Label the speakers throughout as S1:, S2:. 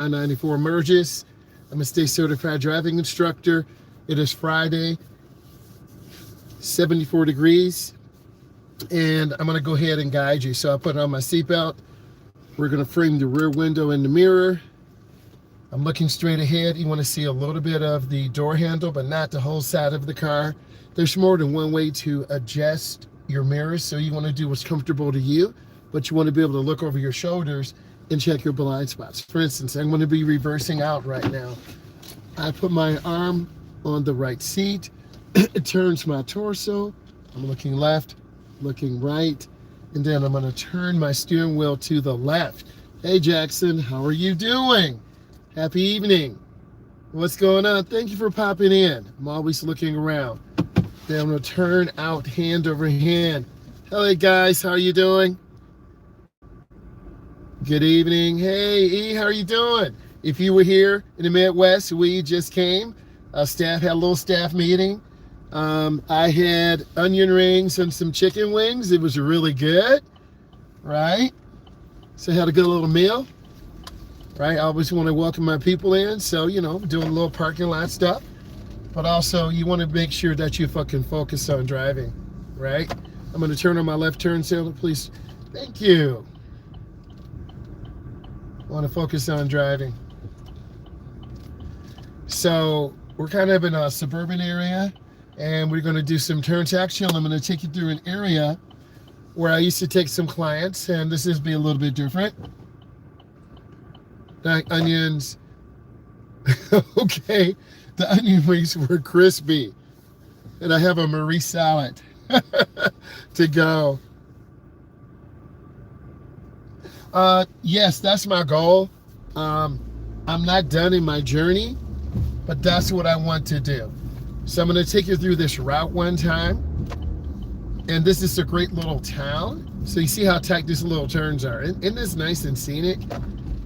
S1: I-94 merges. I'm a state certified driving instructor. It is Friday, 74 degrees, and I'm gonna go ahead and guide you. So I put on my seatbelt. We're gonna frame the rear window in the mirror. I'm looking straight ahead. You wanna see a little bit of the door handle, but not the whole side of the car. There's more than one way to adjust your mirrors, so you wanna do what's comfortable to you, but you wanna be able to look over your shoulders and check your blind spots. For instance, I'm gonna be reversing out right now. I put my arm on the right seat. It turns my torso. I'm looking left, looking right, and then I'm gonna turn my steering wheel to the left. Hey Jackson, how are you doing? Happy evening. What's going on? Thank you for popping in. I'm always looking around. Then I'm gonna turn out hand over hand. Hello guys, how are you doing? Good evening. Hey E, how are you doing? If you were here in the Midwest, we just came. Staff had a little staff meeting. I had onion rings and some chicken wings. It was really good, right? So I had a good little meal, right? I always want to welcome my people in. So, you know, doing a little parking lot stuff. But also you want to make sure that you fucking focus on driving, right? I'm going to turn on my left turn signal, please. Thank you. I want to focus on driving. So we're kind of in a suburban area, and we're going to do some turns. Actually, I'm going to take you through an area where I used to take some clients, and this is be a little bit different. Like onions. Okay, the onion rings were crispy, and I have a Marie salad to go. Yes, that's my goal. I'm not done in my journey, but that's what I want to do. So I'm going to take you through this route one time. And this is a great little town. So you see how tight these little turns are. Isn't this nice and scenic?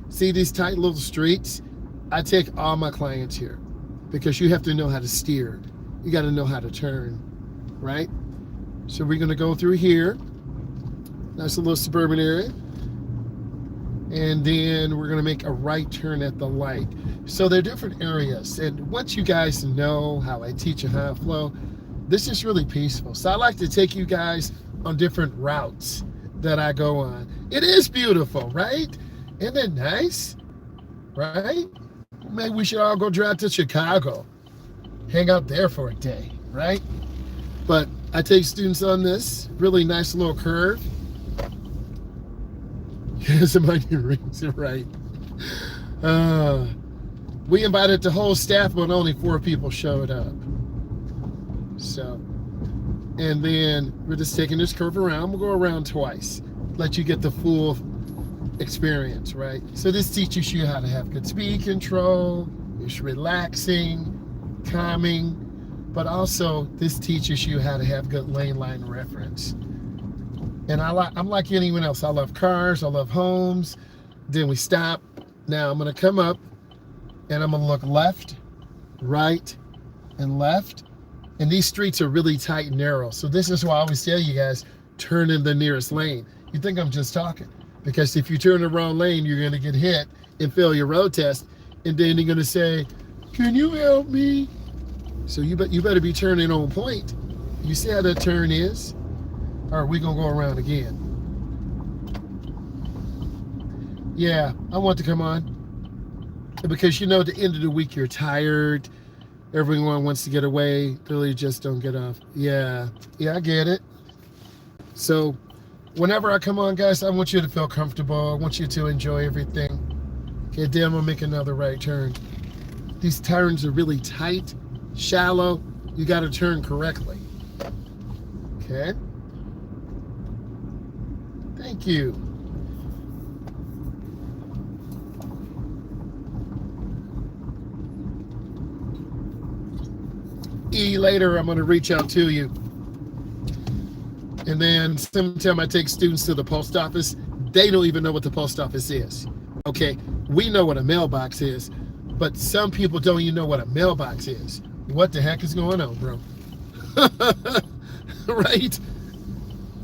S1: See these tight little streets? I take all my clients here because you have to know how to steer. You got to know how to turn, right? So we're going to go through here. Nice little suburban area. And then we're going to make a right turn at the light. So they're different areas. And once you guys know how I teach and how I flow, this is really peaceful. So I like to take you guys on different routes that I go on. It is beautiful, right? Isn't it nice? Right? Maybe we should all go drive to Chicago. Hang out there for a day, right? But I take students on this really nice little curve. Some onion rings, right? We invited the whole staff, but only 4 people showed up. So, and then we're just taking this curve around. We'll go around twice, let you get the full experience, right? So this teaches you how to have good speed control. It's relaxing, calming, but also this teaches you how to have good lane line reference. And I'm like anyone else. I love cars, I love homes. Then we stop. Now I'm gonna come up and I'm gonna look left, right, and left. And these streets are really tight and narrow. So this is why I always tell you guys, turn in the nearest lane. You think I'm just talking. Because if you turn the wrong lane, you're gonna get hit and fail your road test. And then you're gonna say, can you help me? So you better be turning on point. You see how that turn is? Or are we gonna go around again? Yeah, I want to come on. Because you know at the end of the week you're tired. Everyone wants to get away. Really just don't get off. Yeah, I get it. So whenever I come on, guys, I want you to feel comfortable. I want you to enjoy everything. Okay, then I'm gonna make another right turn. These turns are really tight, shallow. You gotta turn correctly. Okay. Thank you. E, later I'm going to reach out to you. And then sometime I take students to the post office. They don't even know what the post office is. Okay, we know what a mailbox is, but some people don't even know what a mailbox is. What the heck is going on, bro? Right?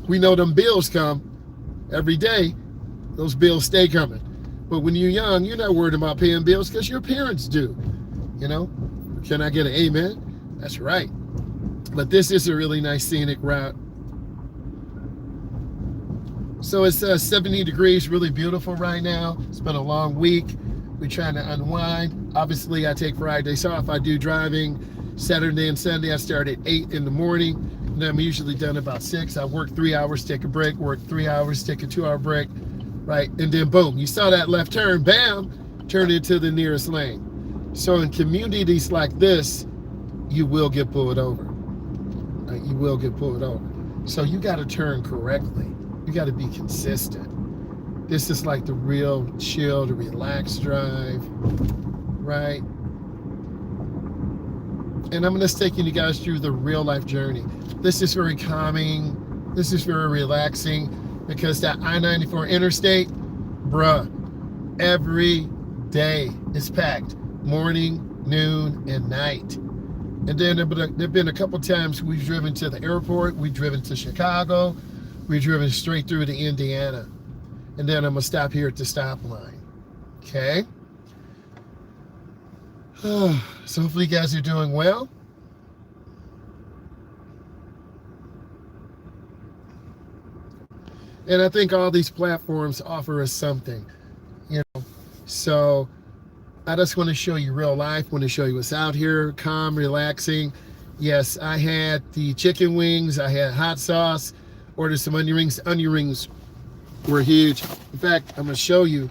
S1: We know them bills come every day. Those bills stay coming. But when you're young, you're not worried about paying bills because your parents do. You know, can I get an amen? That's right. But this is a really nice scenic route. So it's 70 degrees, really beautiful right now. It's been a long week. We're trying to unwind. Obviously, I take Fridays off. I do driving Saturday and Sunday. I start at 8 in the morning, and I'm usually done about 6. I work 3 hours, take a break, work 3 hours, take a 2-hour break, right? And then boom, you saw that left turn, bam, turn into the nearest lane. So in communities like this, you will get pulled over. Right? You will get pulled over. So you got to turn correctly. You got to be consistent. This is like the real chill, the relaxed drive, right? And I'm just taking you guys through the real life journey. This is very calming. This is very relaxing because that I-94 interstate, bruh, every day is packed. Morning, noon, and night. And then there've been a couple times we've driven to the airport, we've driven to Chicago, we've driven straight through to Indiana. And then I'm gonna stop here at the stop line. Okay? So hopefully you guys are doing well. And I think all these platforms offer us something, you know. So I just want to show you real life, want to show you what's out here, calm, relaxing. Yes, I had the chicken wings, I had hot sauce, ordered some onion rings. Onion rings were huge. In fact, I'm gonna show you.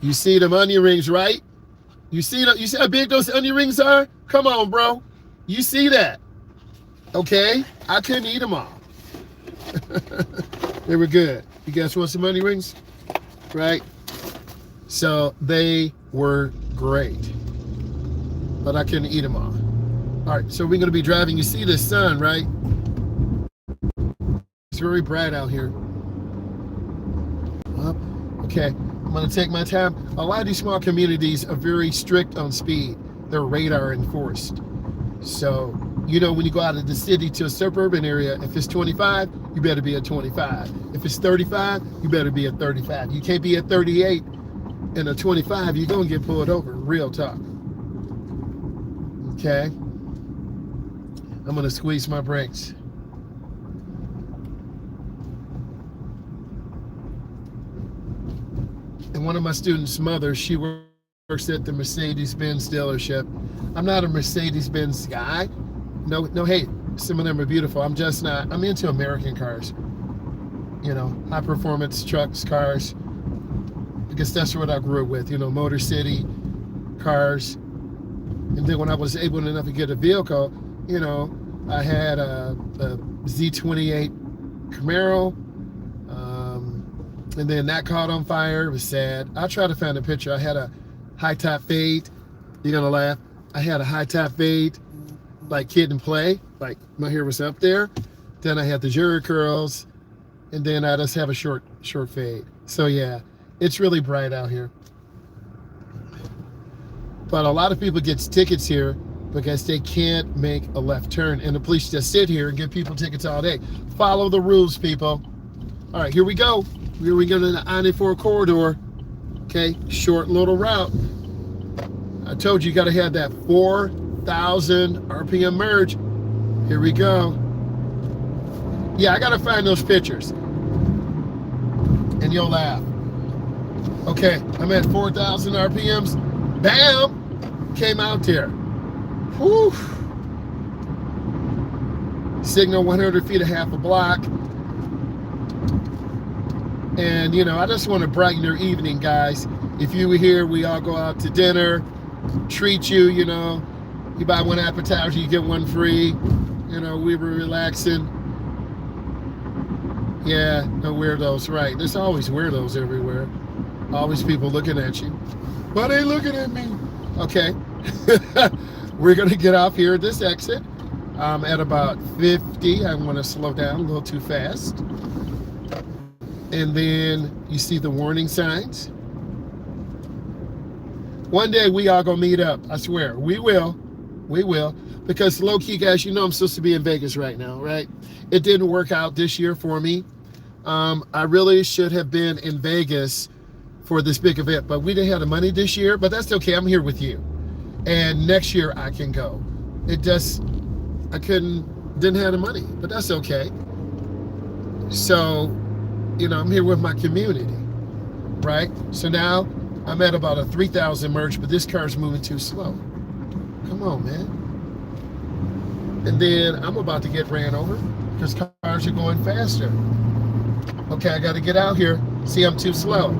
S1: You see them onion rings, right? You see how big those onion rings are? Come on, bro. You see that? Okay, I couldn't eat them all. They were good. You guys want some onion rings? Right? So they were great, but I couldn't eat them all. All right, so we're gonna be driving. You see the sun, right? It's very bright out here. Okay, I'm gonna take my time. A lot of these small communities are very strict on speed. They're radar enforced. So, you know, when you go out of the city to a suburban area, if it's 25, you better be at 25. If it's 35, you better be at 35. You can't be at 38 and a 25, you're gonna get pulled over, real talk. Okay? I'm gonna squeeze my brakes. And one of my students' mothers, she works at the Mercedes-Benz dealership. I'm not a Mercedes-Benz guy. No hate. Some of them are beautiful. I'm just not. I'm into American cars. You know, high performance trucks, cars. I guess that's what I grew up with. You know, Motor City, cars. And then when I was able enough to get a vehicle, you know, I had a Z28 Camaro. And then that caught on fire. It was sad. I'll try to find a picture. I had a high top fade. You're gonna laugh. I had a high top fade, like Kid and Play. Like my hair was up there. Then I had the jerry curls, and then I just have a short fade. So yeah, it's really bright out here. But a lot of people get tickets here because they can't make a left turn, and the police just sit here and give people tickets all day. Follow the rules, people. All right, here we go. Here we go to the I-94 corridor. Okay, short little route. I told you, you got to have that 4,000 RPM merge. Here we go. Yeah, I got to find those pictures. And you'll laugh. Okay, I'm at 4,000 RPMs. Bam! Came out there. Whew. Signal 100 feet, a half a block. And, you know, I just want to brighten your evening, guys. If you were here, we all go out to dinner, treat you, you know. You buy one appetizer, you get one free. You know, we were relaxing. Yeah, no weirdos, right. There's always weirdos everywhere. Always people looking at you. Why they looking at me? Okay. We're going to get off here at this exit. I'm at about 50. I want to slow down a little too fast. And then you see the warning signs. One day we all gonna meet up. I swear, we will. We will. Because low key, guys, you know I'm supposed to be in Vegas right now, right? It didn't work out this year for me. I really should have been in Vegas for this big event, but we didn't have the money this year, but that's okay. I'm here with you. And next year I can go. I didn't have the money, but that's okay. So, I'm here with my community, right? So now I'm at about a 3,000 merge, but this car's moving too slow. Come on, man. And then I'm about to get ran over because cars are going faster. Okay, I got to get out here. See, I'm too slow.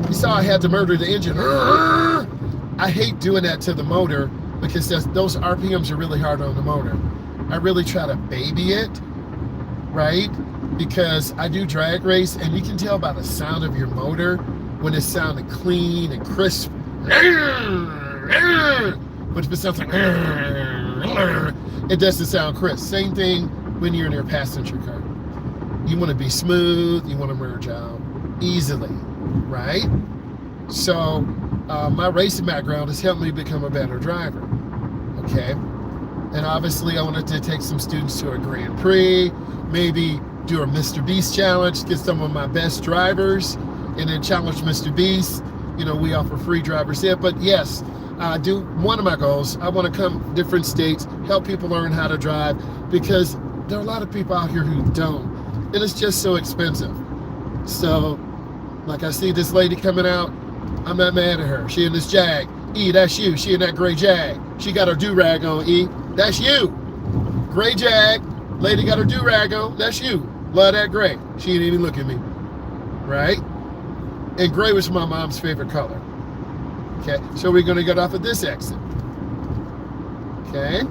S1: You saw I had to murder the engine. I hate doing that to the motor because those RPMs are really hard on the motor. I really try to baby it, right? Because I do drag race, and you can tell by the sound of your motor when it's sounding clean and crisp. But if it sounds like it doesn't sound crisp. Same thing when you're in your passenger car. You want to be smooth, you want to merge out easily, right? So my racing background has helped me become a better driver, okay? And obviously I wanted to take some students to a Grand Prix, maybe do a Mr. Beast challenge, get some of my best drivers, and then challenge Mr. Beast. We offer free drivers here, but yes, one of my goals, I want to come different states, help people learn how to drive, because there are a lot of people out here who don't, and it's just so expensive. So, like I see this lady coming out, I'm not mad at her. She in this Jag. E, that's you. She in that gray Jag. She got her do-rag on, E. That's you. Gray Jag. Lady got her do-rag on. That's you. Love that gray. She didn't even look at me. Right? And gray was my mom's favorite color. Okay, so we're going to get off at this exit. Okay?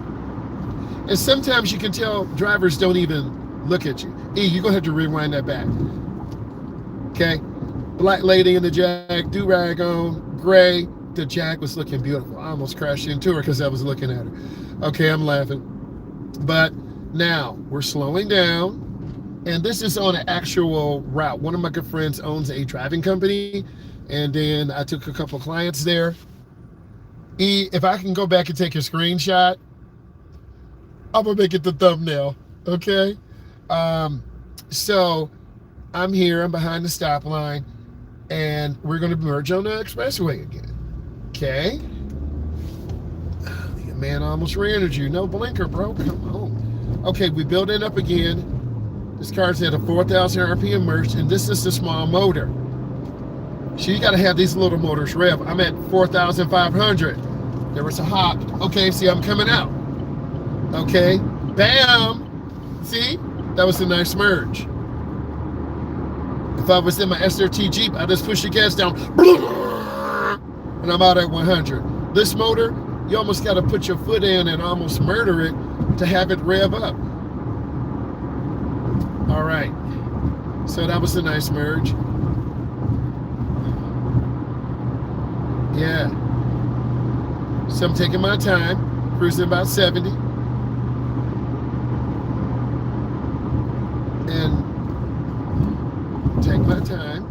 S1: And sometimes you can tell drivers don't even look at you. E, you're going to have to rewind that back. Okay? Black lady in the Jag, do-rag on, gray. The Jag was looking beautiful. I almost crashed into her because I was looking at her. Okay, I'm laughing. But now we're slowing down. And this is on an actual route. One of my good friends owns a driving company. And then I took a couple clients there. E, if I can go back and take a screenshot, I'm going to make it the thumbnail. Okay? So I'm here. I'm behind the stop line. And we're going to merge on the expressway again. Okay? The man almost ran at you. No blinker, bro. Come on. Okay, we build it up again. This car's at a 4,000 RPM merge, and this is the small motor. So you got to have these little motors rev. I'm at 4,500. There was a hop. Okay, see, I'm coming out. Okay, bam. See, that was a nice merge. If I was in my SRT Jeep, I just push the gas down, and I'm out at 100. This motor, you almost got to put your foot in and almost murder it to have it rev up. All right, so that was a nice merge. Yeah. So I'm taking my time, cruising about 70. And take my time.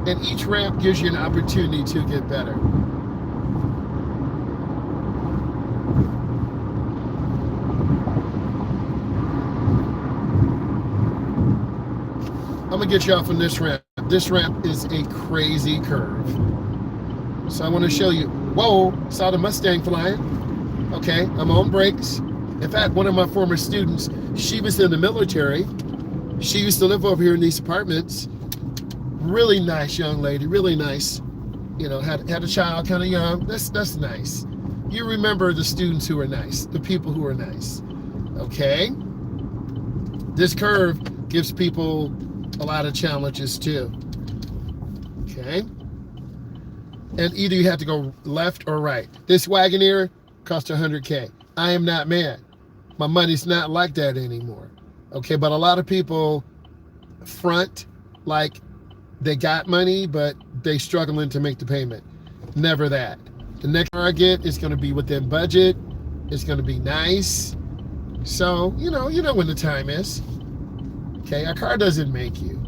S1: And each ramp gives you an opportunity to get better. I'm gonna get you off on this ramp. This ramp is a crazy curve. So I want to show you. Whoa, saw the Mustang flying. Okay, I'm on brakes. In fact, one of my former students, she was in the military. She used to live over here in these apartments. Really nice young lady, really nice. Had a child, kind of young. That's nice. You remember the students who are nice, the people who are nice. Okay? This curve gives people a lot of challenges too. Okay? And either you have to go left or right. This Wagoneer cost $100K. I am not mad. My money's not like that anymore. Okay, but a lot of people front like they got money, but they struggling to make the payment. Never that. The next car I get is going to be within budget. It's going to be nice. So, you know when the time is. Okay, a car doesn't make you.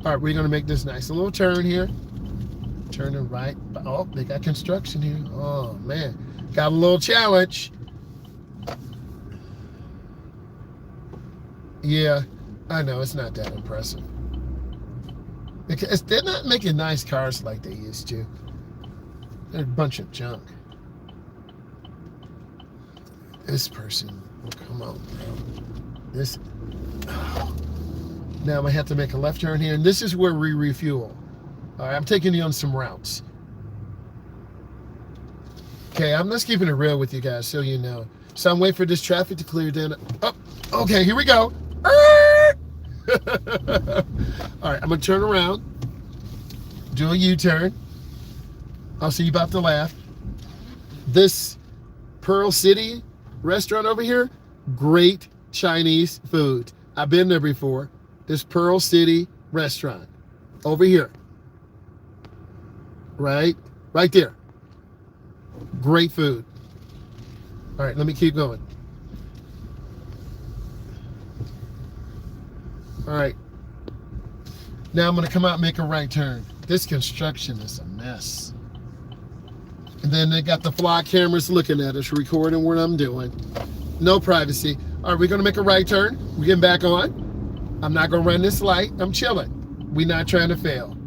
S1: All right, we're going to make this nice. A little turn here. Turning right. Oh, they got construction here. Oh, man. Got a little challenge. Yeah, I know, it's not that impressive. Because they're not making nice cars like they used to. They're a bunch of junk. This person, oh, come on, bro. This, oh. Now I'm gonna have to make a left turn here, and this is where we refuel. All right, I'm taking you on some routes. Okay, I'm just keeping it real with you guys, so you know. So I'm waiting for this traffic to clear down. Oh, okay, here we go. All right, I'm gonna turn around, do a U-turn. I'll see you about to laugh. This Pearl City restaurant over here, great Chinese food. I've been there before. This Pearl City restaurant over here, right there. Great food. All right, let me keep going. All right. Now I'm going to come out and make a right turn. This construction is a mess. And then they got the fly cameras looking at us, recording what I'm doing. No privacy. All right, we're going to make a right turn. We're getting back on. I'm not going to run this light. I'm chilling. We're not trying to fail.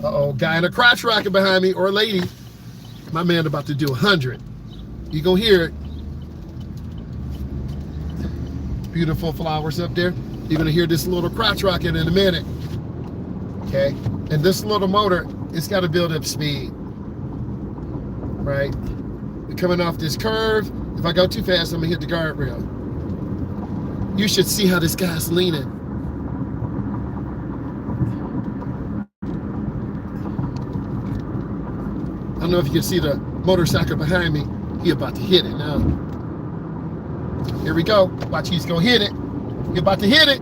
S1: Uh-oh, guy in a crotch rocket behind me, or lady. My man about to do 100. You going to hear it. Beautiful flowers up there. You're going to hear this little crotch rocket in a minute. Okay? And this little motor, it's got to build up speed. Right? We're coming off this curve. If I go too fast, I'm going to hit the guardrail. You should see how this guy's leaning. I don't know if you can see the motorcycle behind me. He about to hit it now. Here we go. Watch, he's going to hit it. You're about to hit it.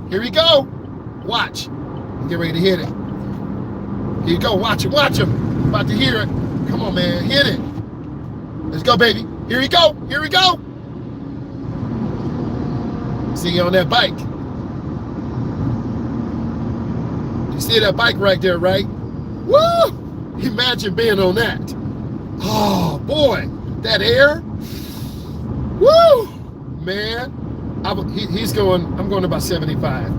S1: Here we go. Watch. Get ready to hit it. Here you go. Watch him. Watch him. About to hear it. Come on, man. Hit it. Let's go, baby. Here we go. Here we go. See you on that bike. You see that bike right there, right? Woo! Imagine being on that. Oh, boy. That air. Woo! Man. He's going, I'm going about 75.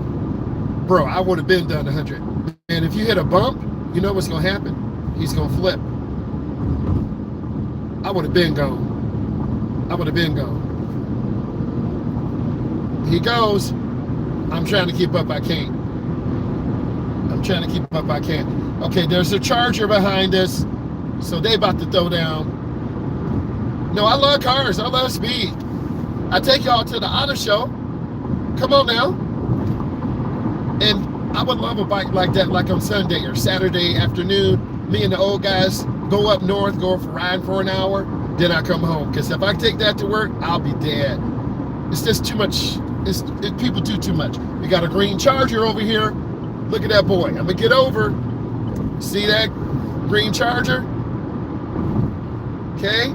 S1: Bro, I would have been done 100. And if you hit a bump, you know what's going to happen. He's going to flip. I would have been gone. I would have been gone. He goes. I'm trying to keep up. I can't. I'm trying to keep up. I can't. Okay, there's a Charger behind us. So they about to throw down. No, I love cars. I love speed. I take y'all to the auto show. Come on now. And I would love a bike like that, like on Sunday or Saturday afternoon. Me and the old guys go up north, go for riding for an hour. Then I come home. Because if I take that to work, I'll be dead. It's just too much. People do too much. We got a green Charger over here. Look at that boy. I'm going to get over. See that green Charger? Okay.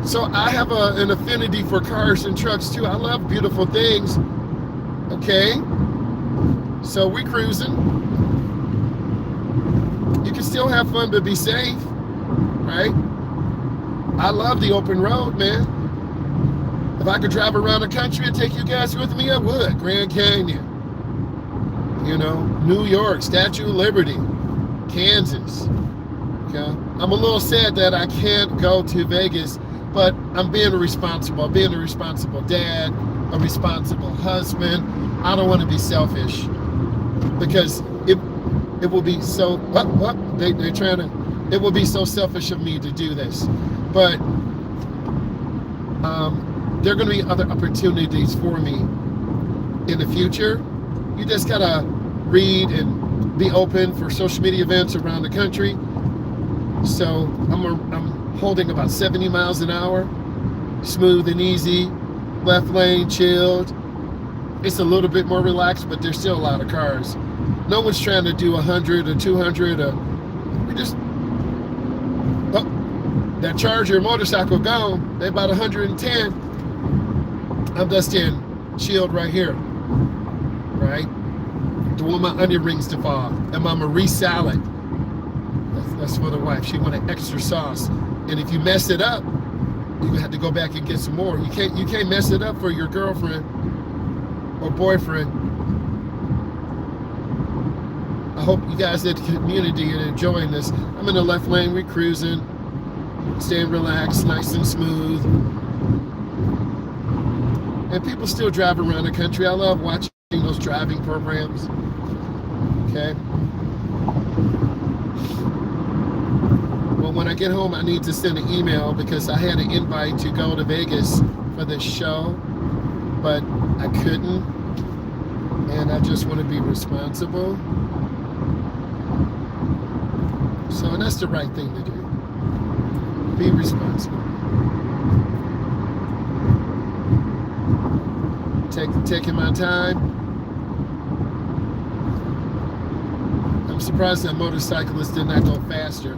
S1: So I have an affinity for cars and trucks too. I love beautiful things. Okay. So we cruising. You can still have fun, but be safe. Right? I love the open road, man. If I could drive around the country and take you guys with me, I would. Grand Canyon. You know, New York, Statue of Liberty, Kansas. Okay. I'm a little sad that I can't go to Vegas, but I'm being responsible. I'm being a responsible dad, a responsible husband. I don't want to be selfish because it will be so, they're trying to, it will be so selfish of me to do this. But there are going to be other opportunities for me in the future. You just got to read and be open for social media events around the country. So I'm holding about 70 miles an hour, smooth and easy, left lane, chilled. It's a little bit more relaxed, but there's still a lot of cars. No one's trying to do 100 or 200. We just, that Charger motorcycle gone. They about 110. I'm just chilled right here, right? Don't want my onion rings to fall. And my Marie salad. That's for the wife. She wanted extra sauce. And if you mess it up, you have to go back and get some more. You can't mess it up for your girlfriend. or boyfriend. I hope you guys at the community are enjoying this. I'm in the left lane, we're cruising, staying relaxed, nice and smooth. And people still drive around the country. I love watching those driving programs. Okay. Well, when I get home, I need to send an email because I had an invite to go to Vegas for this show, but I couldn't. And I just want to be responsible. So that's the right thing to do. Be responsible. Taking my time. I'm surprised that motorcyclist did not go faster.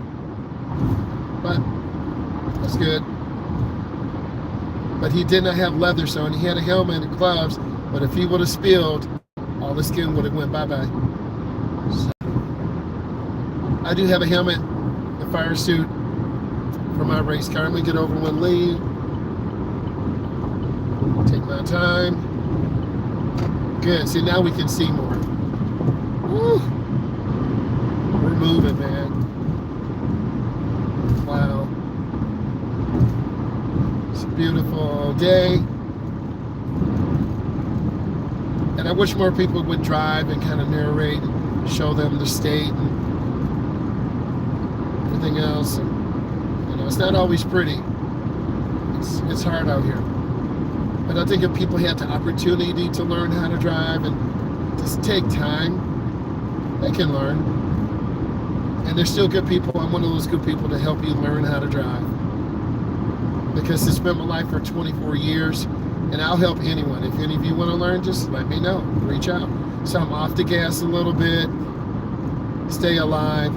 S1: But that's good. But he did not have leather on. He had a helmet and gloves. But if he would have spilled, all the skin would have went bye-bye. So, I do have a helmet, a fire suit for my race car. I'm gonna get over one lane. Take my time. Good. See, now we can see more. Woo. We're moving, man. Wow. It's a beautiful day. And I wish more people would drive and kind of narrate, and show them the state and everything else. And, you know, it's not always pretty. It's hard out here. But I think if people had the opportunity to learn how to drive and just take time, they can learn. And there's still good people. I'm one of those good people to help you learn how to drive. Because it's been my life for 24 years, and I'll help anyone. If any of you want to learn, just let me know. Reach out. So I'm off the gas a little bit. Stay alive.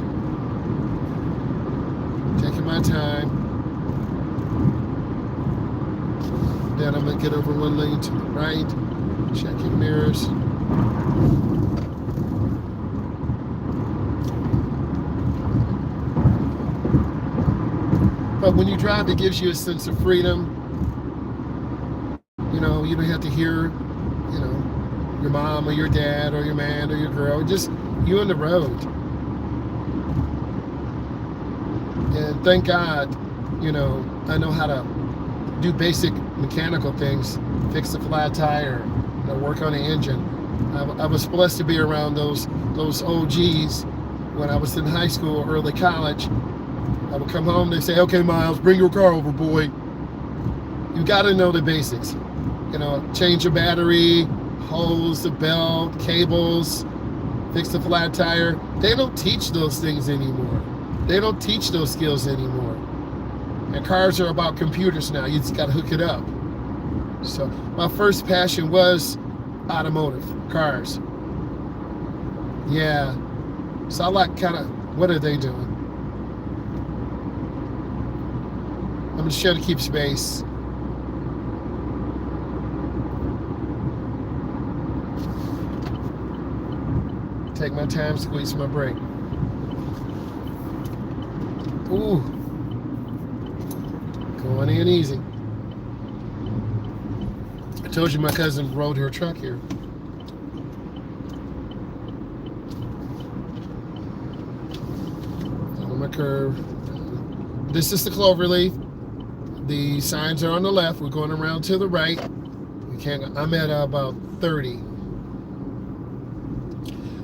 S1: Taking my time. Then I'm going to get over one lane to the right. Checking mirrors. But when you drive, it gives you a sense of freedom. You know, you don't have to hear, you know, your mom or your dad or your man or your girl. Just you on the road. And thank God, you know, I know how to do basic mechanical things, fix a flat tire, you know, work on the engine. I was blessed to be around those OGs when I was in high school, early college. I would come home, they say, okay, Myles, bring your car over, boy. You gotta know the basics. You know, change your battery, hose the belt, cables, fix the flat tire. They don't teach those things anymore. They don't teach those skills anymore. And cars are about computers now. You just gotta hook it up. So my first passion was automotive, cars. Yeah. So I like kind of, what are they doing? I'm just trying to keep space. Take my time, squeeze my brake. Ooh. Going in easy. I told you my cousin rode her truck here. On my curve. This is the cloverleaf. The signs are on the left. We're going around to the right. I'm at about 30.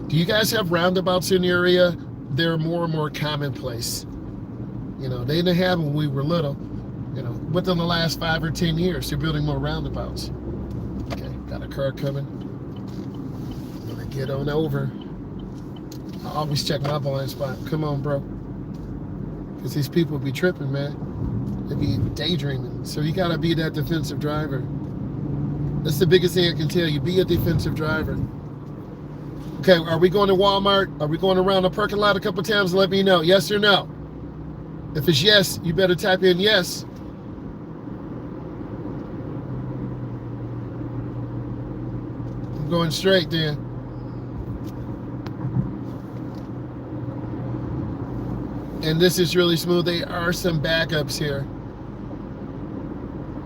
S1: Do you guys have roundabouts in the area? They're more and more commonplace. You know, they didn't have them when we were little. You know, within the last 5 or 10 years, they're building more roundabouts. Okay, got a car coming. I'm gonna get on over. I always check my blind spot. Come on, bro. Because these people be tripping, man. They be daydreaming. So you gotta be that defensive driver. That's the biggest thing I can tell you. Be a defensive driver. Okay, are we going to Walmart? Are we going around the parking lot a couple times? Let me know. Yes or no? If it's yes, you better type in yes. I'm going straight then. And this is really smooth. There are some backups here.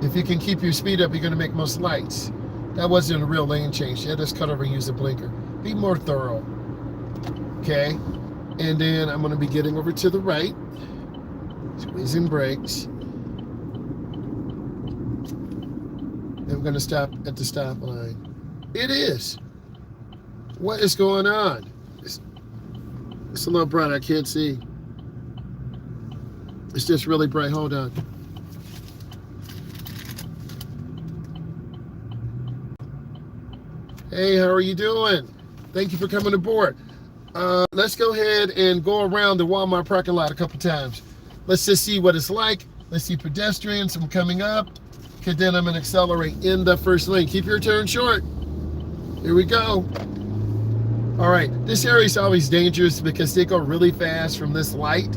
S1: If you can keep your speed up, you're going to make most lights. That wasn't a real lane change. Yeah, just cut over and use the blinker. Be more thorough. Okay? And then I'm going to be getting over to the right. Squeezing brakes. Then we're going to stop at the stop line. It is. What is going on? It's a little bright. I can't see. It's just really bright. Hold on. Hey, how are you doing? Thank you for coming aboard. Let's go ahead and go around the Walmart parking lot a couple times. Let's just see what it's like. Let's see pedestrians. I'm coming up. Okay, then I'm going to accelerate in the first lane. Keep your turn short. Here we go. All right, this area is always dangerous because they go really fast from this light.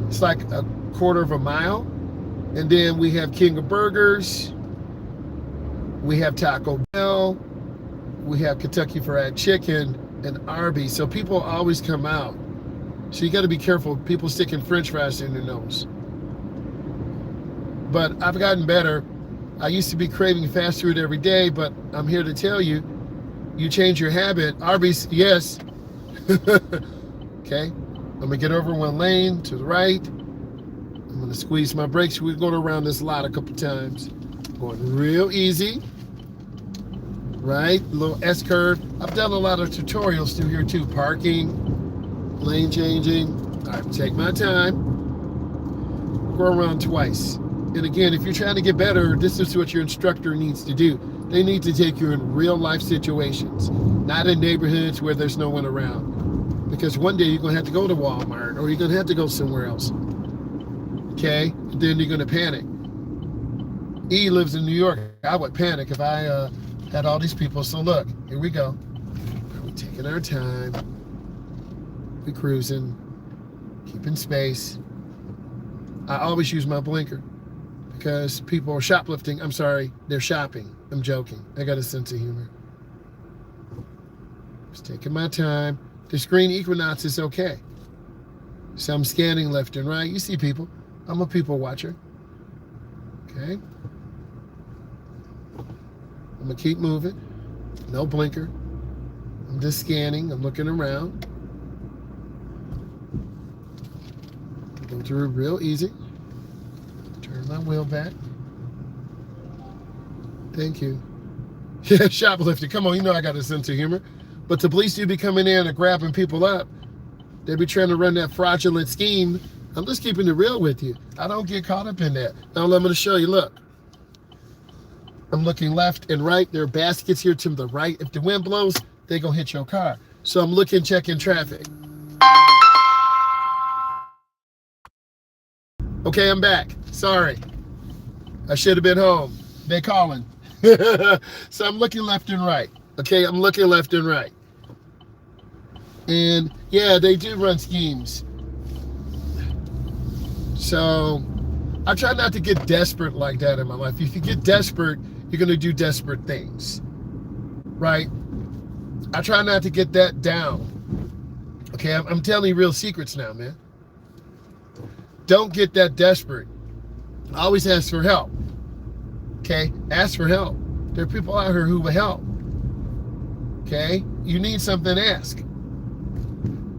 S1: It's like a quarter of a mile. And then we have King of Burgers. We have Taco Bell. We have Kentucky Fried Chicken and Arby's. So people always come out. So you got to be careful. People sticking French fries in their nose. But I've gotten better. I used to be craving fast food every day, but I'm here to tell you, you change your habit. Arby's, yes. Okay, I'm gonna get over one lane to the right. I'm gonna squeeze my brakes. We're going around this lot a couple times. Going real easy. Right, little S curve. I've done a lot of tutorials through here too. Parking, lane changing. All right, take my time. Go around twice. And again, if you're trying to get better, this is what your instructor needs to do. They need to take you in real life situations, not in neighborhoods where there's no one around. Because one day you're gonna have to go to Walmart or you're gonna have to go somewhere else. Okay, and then you're gonna panic. E lives in New York. I would panic if I had all these people. So look, here we go. We're taking our time. We're cruising, keeping space. I always use my blinker because people are shoplifting. I'm sorry, they're shopping. I'm joking. I got a sense of humor. Just taking my time. This green equinox is okay. So I'm scanning left and right. You see people. I'm a people watcher. Okay. I'm gonna keep moving. No blinker. I'm just scanning. I'm looking around. Go through real easy. Turn my wheel back. Thank you. Yeah, shoplifting. Come on, you know I got a sense of humor. But the police do be coming in and grabbing people up. They be trying to run that fraudulent scheme. I'm just keeping it real with you. I don't get caught up in that. Now I'm going to show you. Look. I'm looking left and right. There are baskets here to the right. If the wind blows, they're going to hit your car. So I'm looking, checking traffic. Okay, I'm back. Sorry. I should have been home. They're calling. So I'm looking left and right. Okay, I'm looking left and right. And yeah, they do run schemes. So I try not to get desperate like that in my life. If you get desperate, you're going to do desperate things. Right? I try not to get that down. Okay, I'm telling you real secrets now, man. Don't get that desperate. Always ask for help. Okay? Ask for help. There are people out here who will help. Okay? You need something, ask.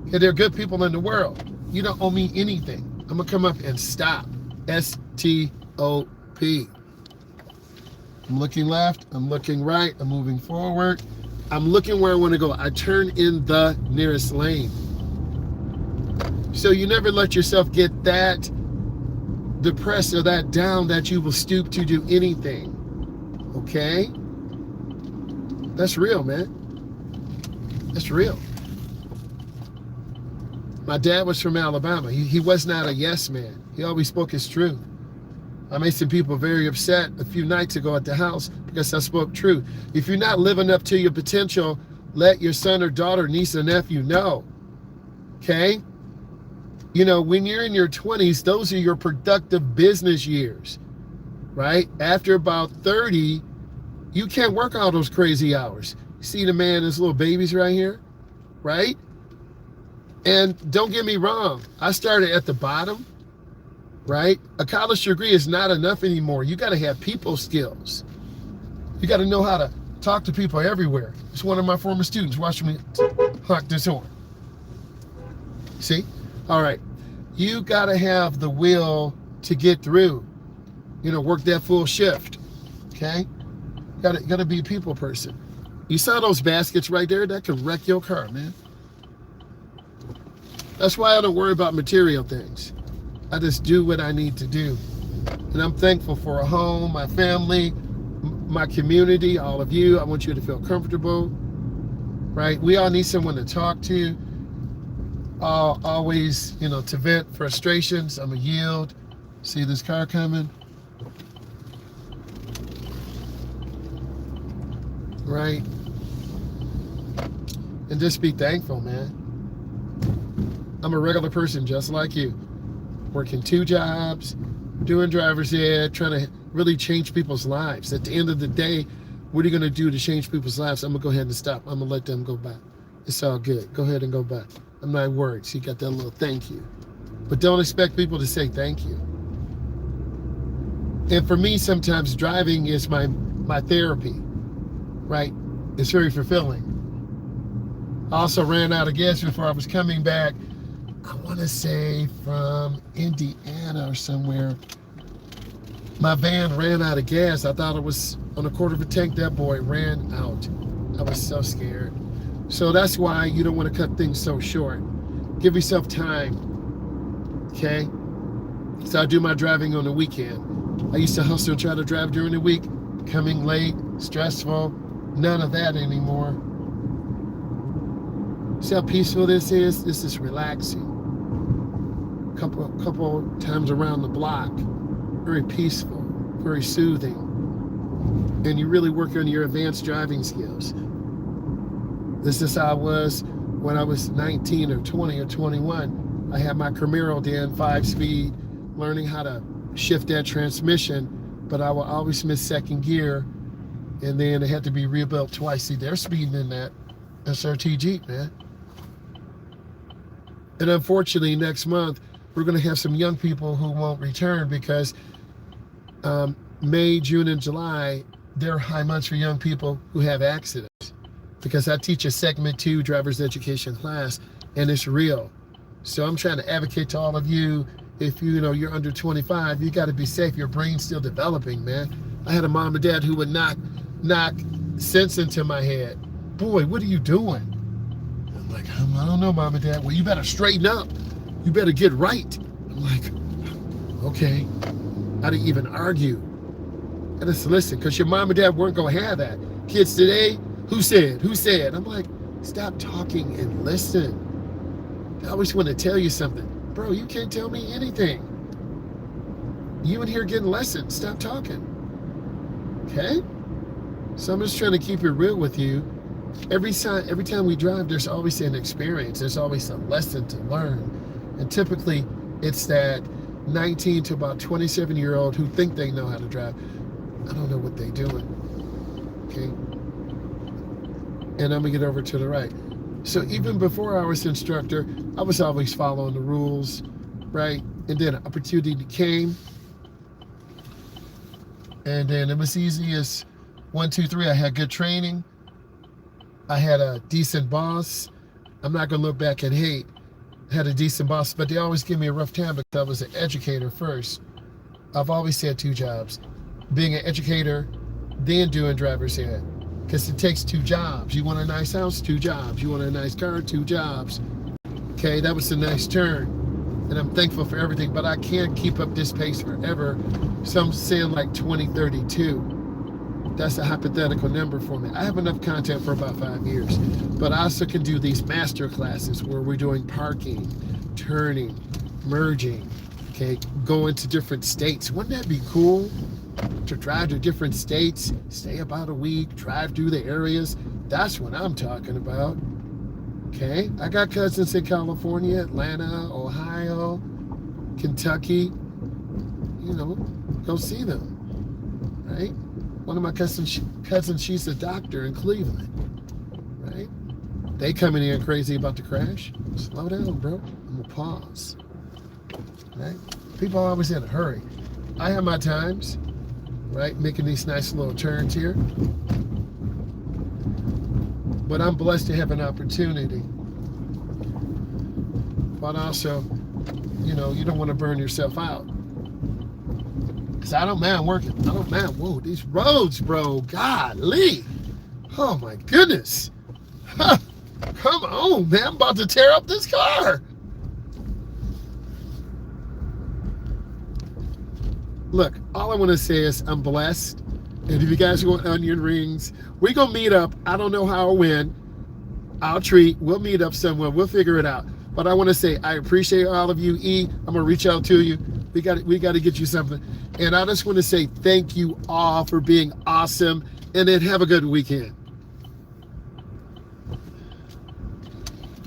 S1: Okay, there are good people in the world. You don't owe me anything. I'm going to come up and stop. S-T-O-P. I'm looking left. I'm looking right. I'm moving forward. I'm looking where I want to go. I turn in the nearest lane. So you never let yourself get that depressed or that down that you will stoop to do anything. Okay? That's real, man. That's real. My dad was from Alabama. He was not a yes man. He always spoke his truth. I made some people very upset a few nights ago at the house because I spoke truth. If you're not living up to your potential, let your son or daughter, niece or nephew know. Okay? You know, when you're in your 20s, those are your productive business years, right? After about 30, you can't work all those crazy hours. You see the man, his little babies right here, right? And don't get me wrong, I started at the bottom, right? A college degree is not enough anymore. You got to have people skills. You got to know how to talk to people everywhere. It's one of my former students watching me honk this horn. See? All right. You got to have the will to get through. You know, work that full shift. Okay? Got to be a people person. You saw those baskets right there? That could wreck your car, man. That's why I don't worry about material things. I just do what I need to do. And I'm thankful for a home, my family, my community, all of you. I want you to feel comfortable, right? We all need someone to talk to. Always, you know, to vent frustrations. I'm going to yield. See this car coming? Right? And just be thankful, man. I'm a regular person just like you. Working 2 jobs, doing driver's ed, trying to really change people's lives. At the end of the day, what are you going to do to change people's lives? I'm going to go ahead and stop. I'm going to let them go by. It's all good. Go ahead and go by. I'm not worried. So you got that little thank you. But don't expect people to say thank you. And for me, sometimes driving is my therapy, right? It's very fulfilling. I also ran out of gas before I was coming back. I want to say from Indiana or somewhere. My van ran out of gas. I thought it was on a quarter of a tank. That boy ran out. I was so scared. So that's why you don't want to cut things so short. Give yourself time, okay? So I do my driving on the weekend. I used to hustle and try to drive during the week, coming late, stressful, none of that anymore. See how peaceful this is? This is relaxing. Couple times around the block, very peaceful, very soothing. And you really work on your advanced driving skills. This is how I was when I was 19 or 20 or 21. I had my Camaro then, 5-speed, learning how to shift that transmission, but I would always miss second gear, and then it had to be rebuilt twice. See, they're speeding in that SRT Jeep, man. And unfortunately, next month, we're going to have some young people who won't return because May, June, and July, they're high months for young people who have accidents. Because I teach a segment 2 driver's education class, and it's real. So I'm trying to advocate to all of you, if you're under 25, you got to be safe. Your brain's still developing, man. I had a mom and dad who would knock sense into my head. Boy, what are you doing? I'm like, I don't know, mom and dad. Well, you better straighten up. You better get right. I'm like, okay. I didn't even argue. I just listen, because your mom and dad weren't going to have that. Kids today, who said? I'm like, stop talking and listen. I always want to tell you something. Bro, you can't tell me anything. You in here getting lessons. Stop talking. Okay? So I'm just trying to keep it real with you. Every time we drive, there's always an experience. There's always a lesson to learn. And typically, it's that 19 to about 27-year-old who think they know how to drive. I don't know what they're doing. Okay? And I'm going to get over to the right. So even before I was instructor, I was always following the rules, right? And then an opportunity came. And then it was easy as 1, 2, 3. I had good training. I had a decent boss. I'm not going to look back and hate. I had a decent boss, but they always give me a rough time because I was an educator first. I've always had 2 jobs. Being an educator, then doing driver's ed. Because it takes 2 jobs. You want a nice house, 2 jobs. You want a nice car, 2 jobs. Okay, that was a nice turn. And I'm thankful for everything, but I can't keep up this pace forever. So I'm saying like 2032. That's a hypothetical number for me. I have enough content for about 5 years. But I also can do these master classes where we're doing parking, turning, merging, okay, going to different states. Wouldn't that be cool? To drive to different states, stay about a week, drive through the areas. That's what I'm talking about. Okay? I got cousins in California, Atlanta, Ohio, Kentucky. Go see them. Right? One of my cousins, she's a doctor in Cleveland. Right? They coming in crazy about the crash. Slow down, bro. I'm gonna pause. Right? People are always in a hurry. I have my times. Right, making these nice little turns here. but I'm blessed to have an opportunity. But also, you know, you don't want to burn yourself out. Because I don't mind working. I don't mind. Whoa, these roads, bro. Golly. Oh, my goodness. Huh. Come on, man. I'm about to tear up this car. Look, all I want to say is I'm blessed. And if you guys want onion rings, we're going to meet up. I don't know how or when. I'll treat. We'll meet up somewhere. We'll figure it out. But I want to say I appreciate all of you. E, I'm going to reach out to you. We got to get you something. And I just want to say thank you all for being awesome. And then have a good weekend.